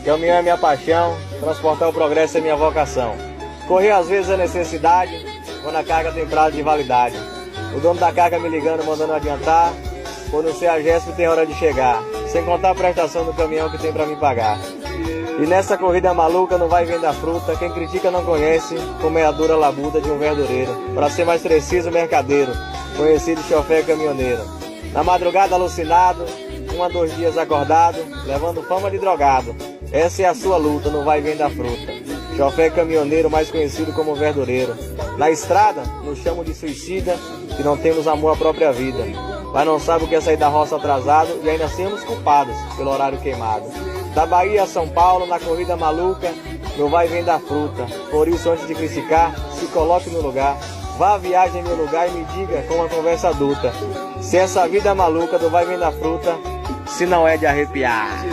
Caminhão é minha paixão, transportar o progresso é minha vocação. Correr às vezes é necessidade, quando a carga tem prazo de validade. O dono da carga me ligando, mandando adiantar, quando o CEAGESP tem hora de chegar. Sem contar a prestação do caminhão que tem pra me pagar. E nessa corrida maluca não vai vender a fruta, quem critica não conhece como é a dura labuta de um verdureiro. Para ser mais preciso, mercadeiro, conhecido chofer caminhoneiro. Na madrugada alucinado, 1 a 2 dias acordado, levando fama de drogado. Essa é a sua luta, não vai vender a fruta. Chofer caminhoneiro, mais conhecido como verdureiro. Na estrada, nos chamam de suicida, que não temos amor à própria vida. Mas não sabe o que é sair da roça atrasado e ainda sermos culpados pelo horário queimado. Da Bahia a São Paulo, na corrida maluca, não vai vender a fruta. Por isso, antes de criticar, se coloque no lugar. Vá à viagem em meu lugar e me diga com uma conversa adulta. Se essa vida é maluca, não vai vender a fruta, se não é de arrepiar.